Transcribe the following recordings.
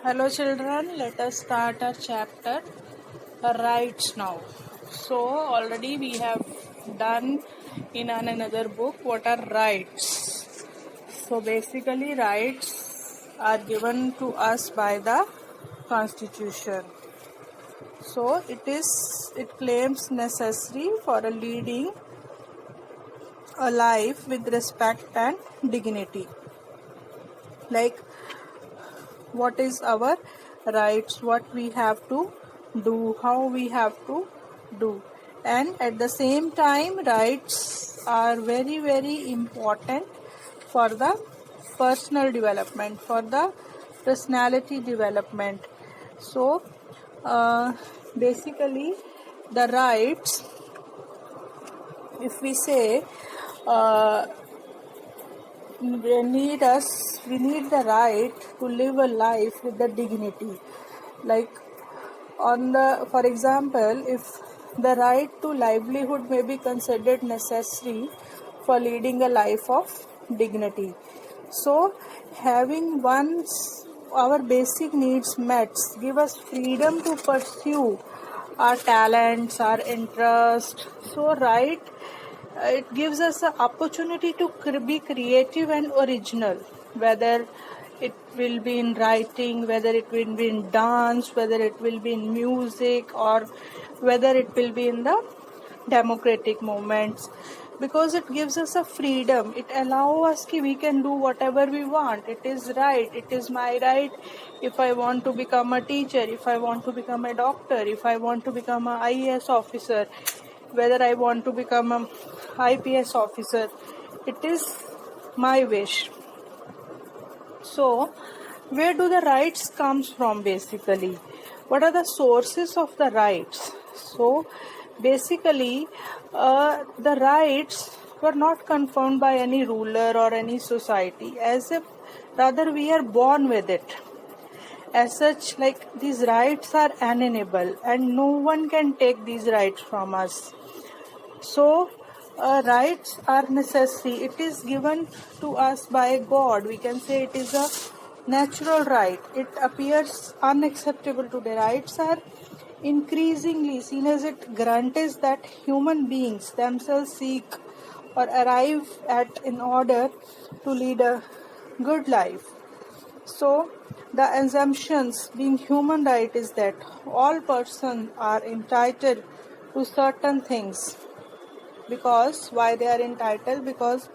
Hello children, let us start our chapter rights now. So already we have done in another book what are rights. So basically rights are given to us by the constitution. So it claims necessary for a leading a life with respect and dignity. Like what is our rights, what we have to do, how we have to do, and at the same time rights are very important for the personal development, for the personality development. So basically the rights, if we say uh, we need the right to live a life with the dignity. Like for example, if the right to livelihood may be considered necessary for leading a life of dignity, so having our basic needs met give us freedom to pursue our talents, our interest. So right, it gives us the opportunity to be creative and original, whether it will be in writing, whether it will be in dance, whether it will be in music, or whether it will be in the democratic movements, because it gives us a freedom. It allows us that we can do whatever we want. It is right, it is my right. If I want to become a teacher, if I want to become a doctor, if I want to become a IAS officer, whether I want to become a IPS officer, it is my wish. So where do the rights comes from basically? What are the sources of the rights? So basically the rights were not confirmed by any ruler or any society, as if rather we are born with it. As such, like these rights are unalienable and no one can take these rights from us. So rights are necessary. It is given to us by God. We can say it is a natural right. It appears unacceptable today. Rights are increasingly seen as it guarantees that human beings themselves seek or arrive at in order to lead a good life. So the assumptions being human right is that all persons are entitled to certain things. Because why they are entitled? Because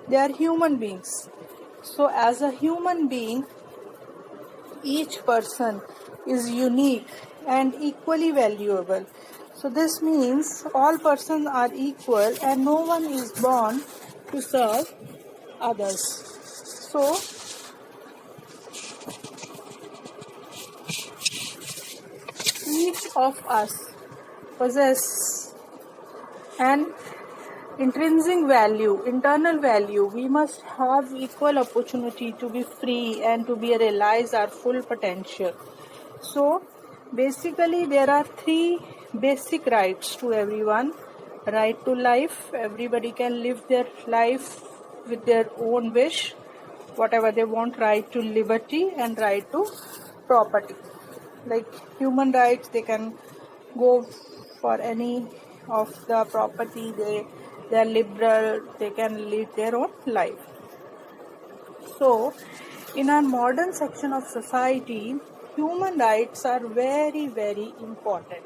they are human beings. So as a human being, each person is unique and equally valuable. So this means all persons are equal and no one is born to serve others. So each of us possess an intrinsic value, internal value. We must have equal opportunity to be free and to be realize our full potential. So basically there are three basic rights to everyone. Right to life, everybody can live their life with their own wish, whatever they want. Right to liberty and right to property. Like human rights, they can go for any of the property, they are liberal, they can lead their own life. So in our modern section of society, human rights are very important.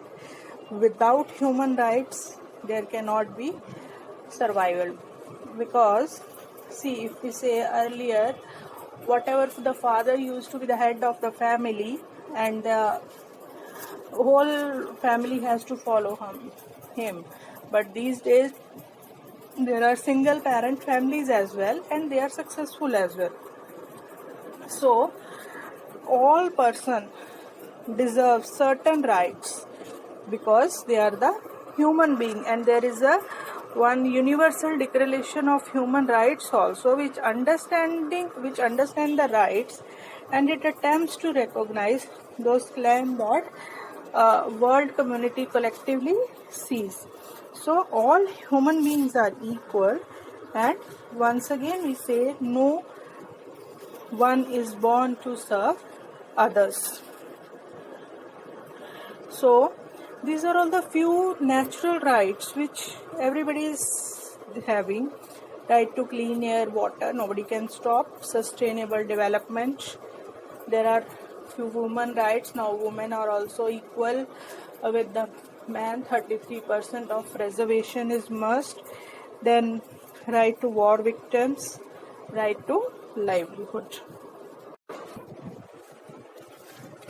Without human rights there cannot be survival. Because see, if we say earlier, whatever the father used to be the head of the family and the whole family has to follow him, but these days there are single parent families as well and they are successful as well. So all person deserve certain rights because they are the human being, and there is a one universal declaration of human rights also which understand the rights, and it attempts to recognize those claims that world community collectively sees. So all human beings are equal, and once again we say no one is born to serve others. So these are all the few natural rights which everybody is having. Right to clean air, water, nobody can stop. Sustainable development. There are few women rights. Now women are also equal with the man. 33% of reservation is must. Then right to war victims, right to livelihood.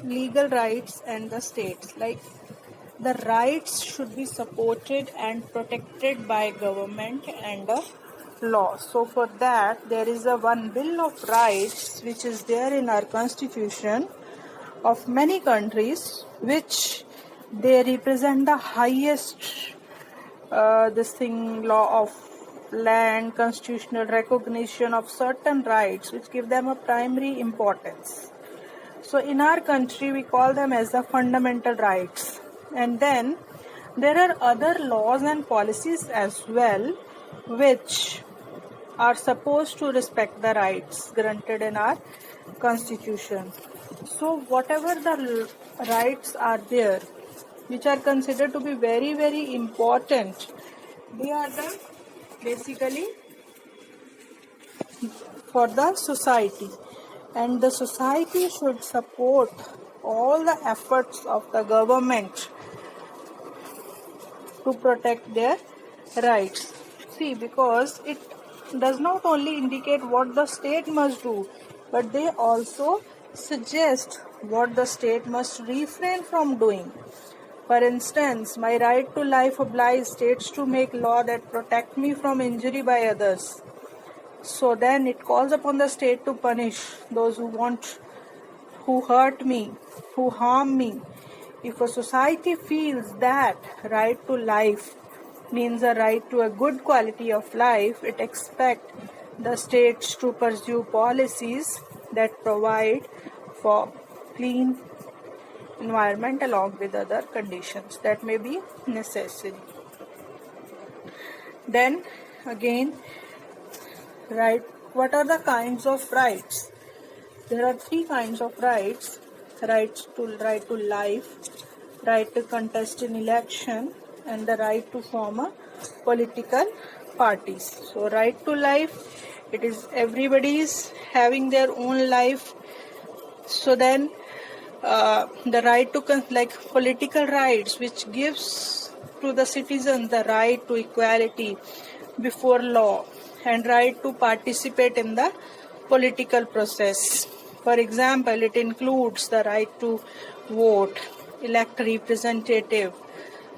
Legal rights and the states, like the rights should be supported and protected by government and the law. So for that there is a one bill of rights which is there in our constitution of many countries, which they represent the highest this thing law of land, constitutional recognition of certain rights which give them a primary importance. So in our country we call them as the fundamental rights. And then there are other laws and policies as well which are supposed to respect the rights granted in our constitution. So whatever the rights are there which are considered to be very very important, they are the basically for the society, and the society should support all the efforts of the government to protect their rights. See, because it does not only indicate what the state must do, but they also suggest what the state must refrain from doing. For instance, my right to life obliges states to make law that protect me from injury by others. So then it calls upon the state to punish those who hurt me, who harm me. If a society feels that right to life means a right to a good quality of life, it expects the states to pursue policies that provide for clean environment along with other conditions that may be necessary. Then again, right, what are the kinds of rights? There are three kinds of rights: right to life, right to contest in election, and the right to form a political parties. So right to life, it is everybody's having their own life. So then the right to like political rights, which gives to the citizen the right to equality before law and right to participate in the political process. For example, it includes the right to vote, elect representative,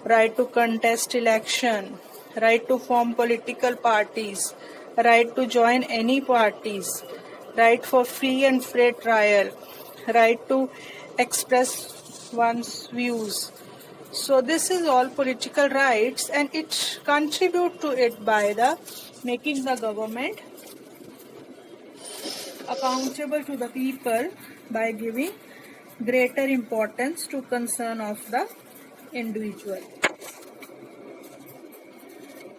right to contest election, right to form political parties, right to join any parties, right for free and fair trial, right to express one's views. So this is all political rights, and it contribute to it by the making the government accountable to the people by giving greater importance to concern of the individual.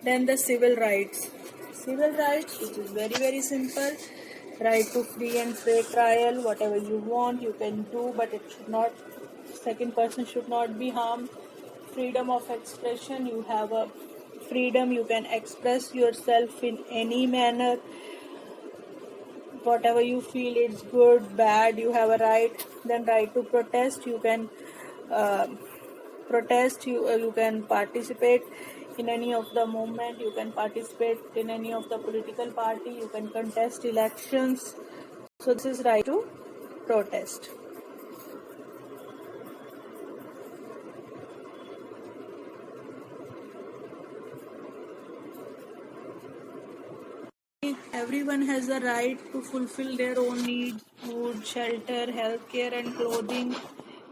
Then the civil rights. Civil rights, which is very very simple. Right to free and fair trial. Whatever you want, you can do, but it should not. Second person should not be harmed. Freedom of expression. You have a freedom. You can express yourself in any manner. Whatever you feel, it's good, bad. You have a right. Then right to protest. You can protest. You can participate in any of the movement. You can participate in any of the political party. You can contest elections. So this is right to protest. Everyone has a right to fulfill their own needs: food, shelter, healthcare, and clothing.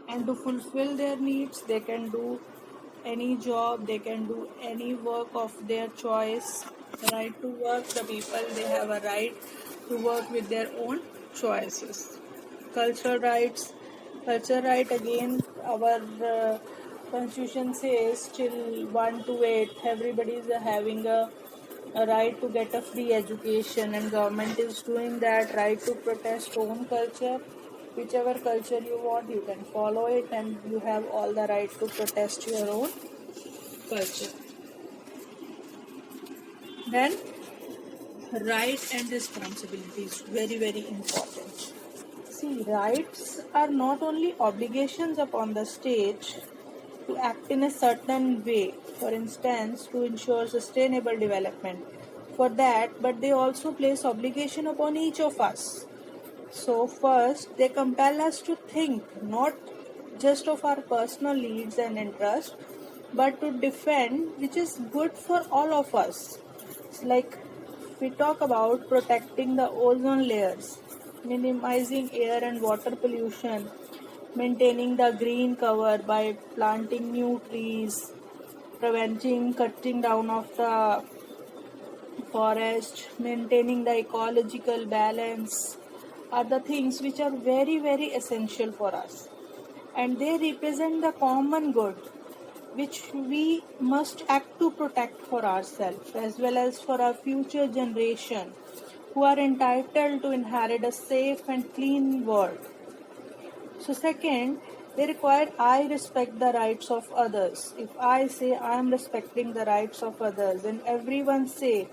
And to fulfill their needs, they can do any job, they can do any work of their choice. The right to work, the people, they have a right to work with their own choices. Cultural rights. Cultural right, again, our constitution says till 1 to 8, everybody is having a right to get a free education, and government is doing that. Right to protest own culture, whichever culture you want, you can follow it, and you have all the right to protest your own culture. Then, right and responsibilities, very, very important. See, rights are not only obligations upon the state to act in a certain way, for instance, to ensure sustainable development, for that, but they also place obligation upon each of us. So, first, they compel us to think not just of our personal needs and interests, but to defend which is good for all of us. It's like we talk about protecting the ozone layers, minimizing air and water pollution, maintaining the green cover by planting new trees, preventing cutting down of the forest, maintaining the ecological balance are the things which are very, very essential for us. And they represent the common good which we must act to protect for ourselves as well as for our future generation who are entitled to inherit a safe and clean world. So, second, they require I respect the rights of others. If I say I am respecting the rights of others, and everyone say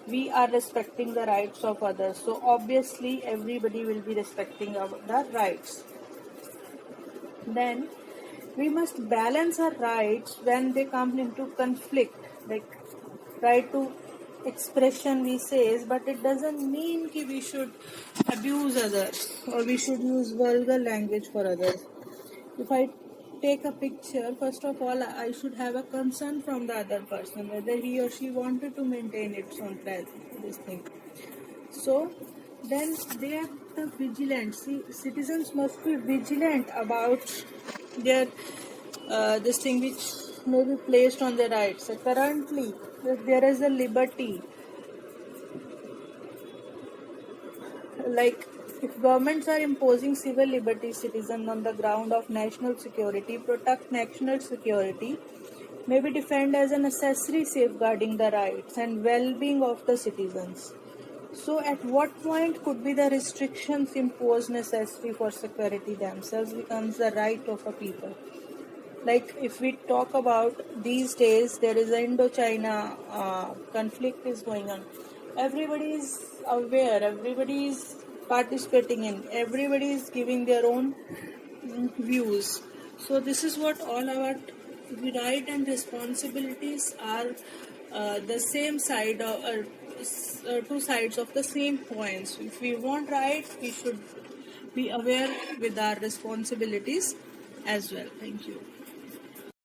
we are respecting the rights of others, so obviously everybody will be respecting the rights. Then we must balance our rights when they come into conflict, like right to expression we says, but it doesn't mean that we should abuse others or we should use vulgar language for others. If I take a picture, first of all I should have a concern from the other person whether he or she wanted to maintain its own this thing. So then they are the vigilant. See, citizens must be vigilant about their this thing which may be placed on their rights. So currently, there is a liberty, like if governments are imposing civil liberties, citizens on the ground of national security, protect national security, may be defined as a necessary safeguarding the rights and well-being of the citizens. So, at what point could be the restrictions imposed necessary for security themselves becomes the right of a people? Like if we talk about these days, there is an Indo-China conflict is going on. Everybody is aware. Everybody is participating in. Everybody is giving their own views. So this is what all our right and responsibilities are the same side two sides of the same coins. If we want rights, we should be aware with our responsibilities as well. Thank you.